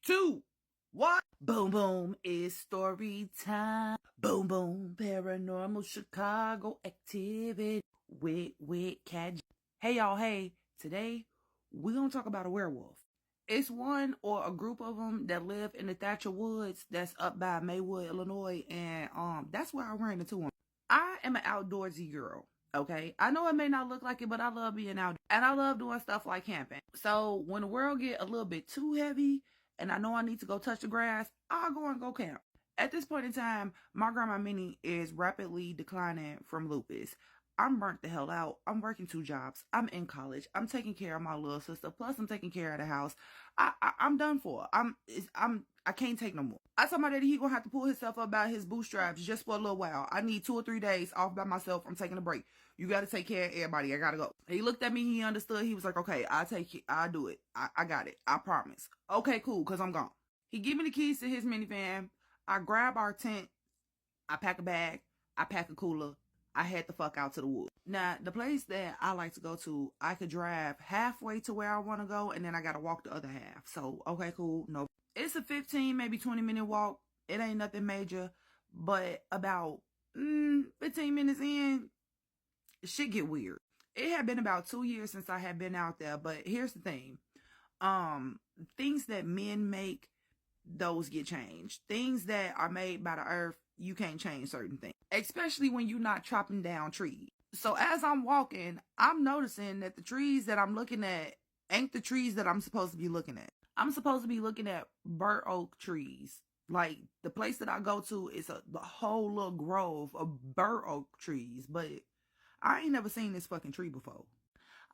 2, 1. Boom, boom, it's story time. Boom, boom, paranormal Chicago activity with Katt. Hey, y'all, hey. Today, we're going to talk about a werewolf. It's one or a group of them that live in the Thatcher woods that's up by Maywood, Illinois, and that's where I ran into them. I am an outdoorsy girl. Okay, I know it may not look like it, but I love being out and I love doing stuff like camping. So when the world get a little bit too heavy and I know I need to go touch the grass, I'll go and go camp. At this point in time, my grandma Minnie is rapidly declining from lupus. I'm burnt the hell out. I'm working 2 jobs. I'm in college. I'm taking care of my little sister. Plus, I'm taking care of the house. I'm done for. I can't take no more. I told my daddy he gonna have to pull himself up by his bootstraps just for a little while. I need 2 or 3 days off by myself. I'm taking a break. You got to take care of everybody. I gotta go. He looked at me. He understood. He was like, okay, I'll take it. I'll do it. I got it. I promise. Okay, cool, because I'm gone. He give me the keys to his minivan. I grab our tent. I pack a bag. I pack a cooler. I head the fuck out to the woods. Now, the place that I like to go to, I could drive halfway to where I want to go, and then I got to walk the other half. So, okay, cool. No. It's a 15, maybe 20-minute walk. It ain't nothing major. But about 15 minutes in, shit get weird. It had been about 2 years since I had been out there. But here's the thing. Things that men make, those get changed. Things that are made by the earth, you can't change certain things, especially when you're not chopping down trees. So as I'm walking, I'm noticing that the trees that I'm looking at ain't the trees that I'm supposed to be looking at. I'm supposed to be looking at bur oak trees. Like, the place that I go to is the whole little grove of bur oak trees, but I ain't never seen this fucking tree before.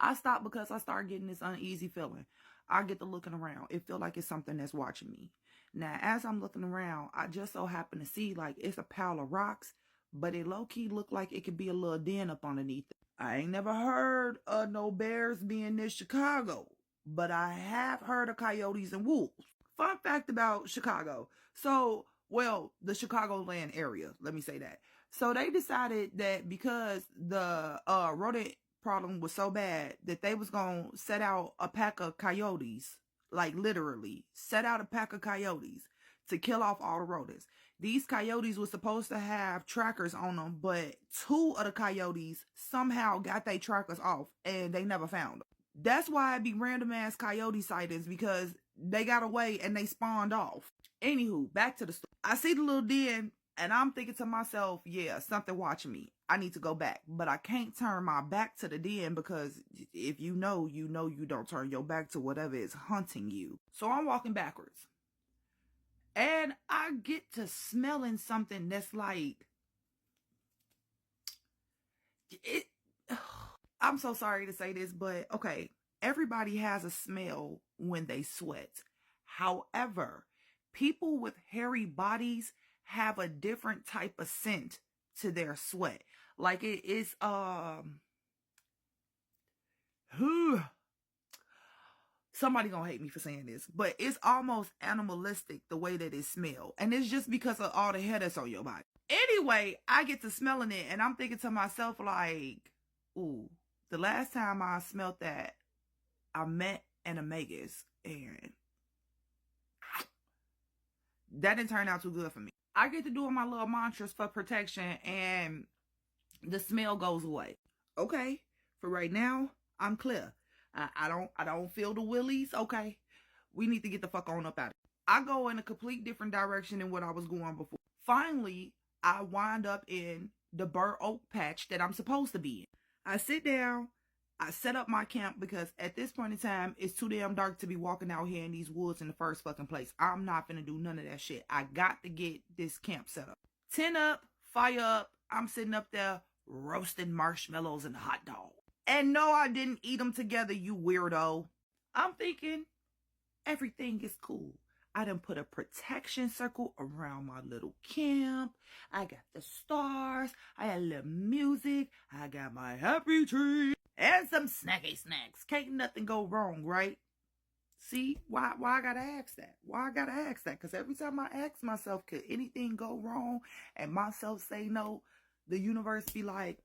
I stopped because I started getting this uneasy feeling. I get to looking around. It feel like it's something that's watching me. Now, as I'm looking around, I just so happen to see, like, it's a pile of rocks, but it low-key look like it could be a little den up underneath it. I ain't never heard of no bears being near Chicago, but I have heard of coyotes and wolves. Fun fact about Chicago. So, well, the Chicagoland area, let me say that. So they decided that because the rodent problem was so bad that they was going to set out a pack of coyotes. Like, literally, set out a pack of coyotes to kill off all the rodents. These coyotes were supposed to have trackers on them, but 2 of the coyotes somehow got their trackers off, and they never found them. That's why it be random-ass coyote sightings, because they got away and they spawned off. Anywho, back to the story. I see the little den, and I'm thinking to myself, yeah, something watching me. I need to go back. But I can't turn my back to the den because if you know you don't turn your back to whatever is hunting you. So I'm walking backwards. And I get to smelling something that's like... I'm so sorry to say this, but okay. Everybody has a smell when they sweat. However, people with hairy bodies have a different type of scent to their sweat. Like, it is somebody gonna hate me for saying this, but it's almost animalistic the way that it smells. And it's just because of all the hair that's on your body. Anyway, I get to smelling it and I'm thinking to myself, like, ooh, the last time I smelled that, I met an animagus, and that didn't turn out too good for me. I get to doing my little mantras for protection, and the smell goes away. Okay, for right now, I'm clear. I don't feel the willies. Okay, we need to get the fuck on up out of it. I go in a complete different direction than what I was going before. Finally, I wind up in the bur oak patch that I'm supposed to be in. I sit down. I set up my camp because at this point in time, it's too damn dark to be walking out here in these woods in the first fucking place. I'm not finna do none of that shit. I got to get this camp set up. Tent up, fire up. I'm sitting up there roasting marshmallows and hot dogs. And no, I didn't eat them together, you weirdo. I'm thinking everything is cool. I done put a protection circle around my little camp. I got the stars. I had a little music. I got my happy tree. And some snacky snacks. Can't nothing go wrong, right? See, why I gotta ask that? Why I gotta ask that? Because every time I ask myself, could anything go wrong? And myself say no, the universe be like,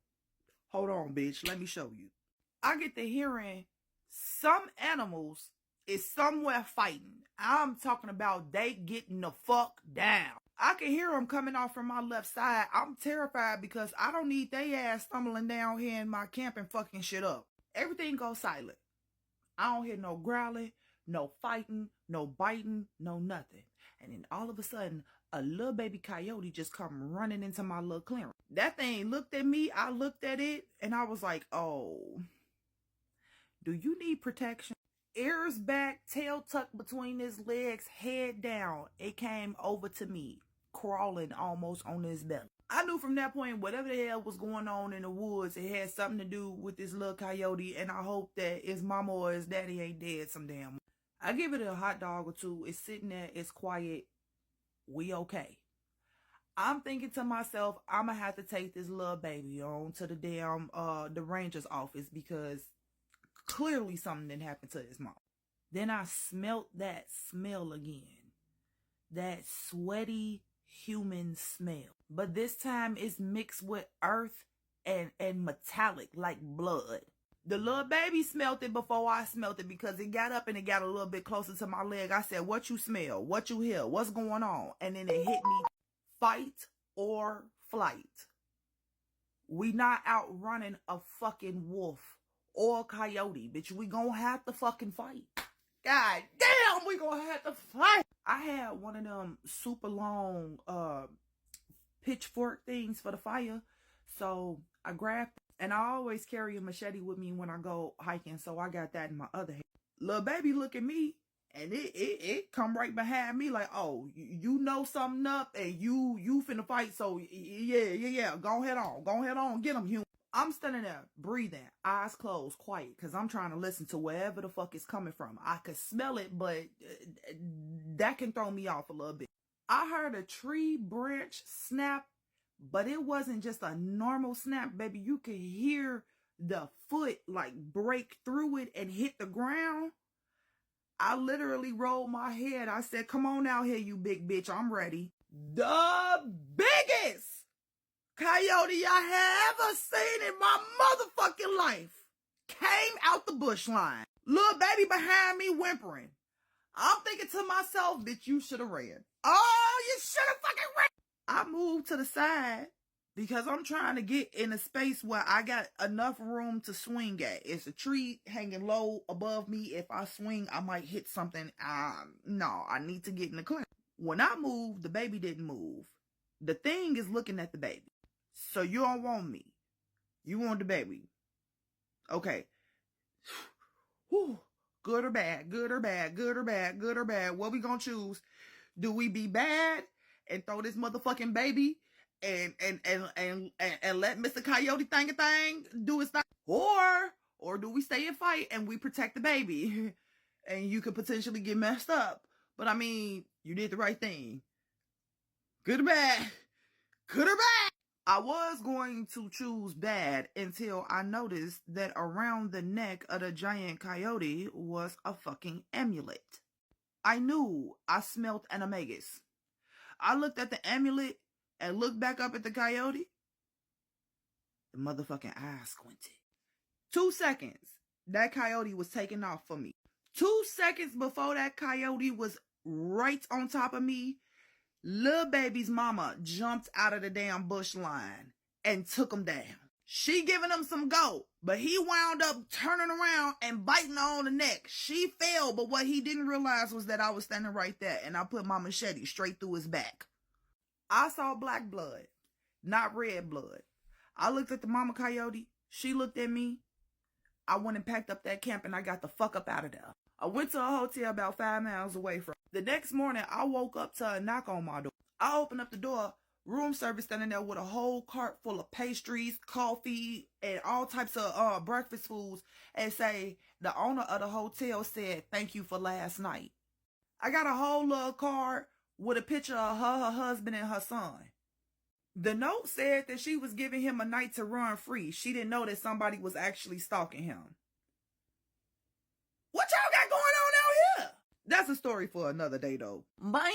hold on, bitch, let me show you. I get to hearing some animals is somewhere fighting. I'm talking about they getting the fuck down. I can hear them coming off from my left side. I'm terrified because I don't need they ass stumbling down here in my camp and fucking shit up. Everything goes silent. I don't hear no growling, no fighting, no biting, no nothing. And then all of a sudden, a little baby coyote just come running into my little clearing. That thing looked at me, I looked at it, and I was like, oh, do you need protection? Ears back, tail tucked between his legs, head down. It came over to me, crawling almost on his belly. I knew from that point, whatever the hell was going on in the woods, it had something to do with this little coyote, and I hope that his mama or his daddy ain't dead some damn. I give it a hot dog or two. It's sitting there, it's quiet. We okay. I'm thinking to myself, I'm gonna have to take this little baby on to the damn the ranger's office because clearly something didn't happen to his mom. Then I smelt that smell again. That sweaty human smell. But this time it's mixed with earth and metallic like blood. The little baby smelt it before I smelt it because it got up and it got a little bit closer to my leg. I said, what you smell? What you hear? What's going on? And then it hit me, fight or flight. We not outrunning a fucking wolf or a coyote, bitch. We gonna have to fucking fight. God damn, we gonna have to fight. I had one of them super long pitchfork things for the fire. So I grabbed it. And I always carry a machete with me when I go hiking. So I got that in my other hand. Little baby look at me. And it come right behind me like, oh, you know something up and you finna fight. So yeah. Go ahead on. Get him, human. I'm standing there breathing, eyes closed, quiet, because I'm trying to listen to wherever the fuck it's coming from. I could smell it, but that can throw me off a little bit. I heard a tree branch snap, but it wasn't just a normal snap, baby. You could hear the foot like break through it and hit the ground. I literally rolled my head. I said, come on out here, you big bitch. I'm ready. The biggest coyote I have ever seen in my motherfucking life came out the bush line. Little baby behind me whimpering. I'm thinking to myself, bitch, you should have ran. Oh, you should have fucking ran. I moved to the side because I'm trying to get in a space where I got enough room to swing at. It's a tree hanging low above me. If I swing, I might hit something. No, I need to get in the clear. When I moved, the baby didn't move. The thing is looking at the baby. So you don't want me. You want the baby. Okay. Whew. Good or bad, good or bad, good or bad, good or bad. What we gonna choose? Do we be bad and throw this motherfucking baby and let Mr. Coyote thing do his thing? Or do we stay and fight and we protect the baby? And you could potentially get messed up. But I mean, you did the right thing. Good or bad? Good or bad? I was going to choose bad until I noticed that around the neck of the giant coyote was a fucking amulet. I knew I smelt animagus. I looked at the amulet and looked back up at the coyote. The motherfucking eyes squinted. 2 seconds, that coyote was taking off for me. 2 seconds before that coyote was right on top of me, Lil baby's mama jumped out of the damn bush line and took him down. She giving him some go, but he wound up turning around and biting her on the neck. She fell, but what he didn't realize was that I was standing right there and I put my machete straight through his back. I saw black blood, not red blood. I looked at the mama coyote. She looked at me. I went and packed up that camp and I got the fuck up out of there. I went to a hotel about 5 miles away from. The next morning, I woke up to a knock on my door. I opened up the door, room service standing there with a whole cart full of pastries, coffee, and all types of breakfast foods, and say, the owner of the hotel said, thank you for last night. I got a whole little card with a picture of her husband, and her son. The note said that she was giving him a night to run free. She didn't know that somebody was actually stalking him. What y'all got going on out here? That's a story for another day, though. Bye.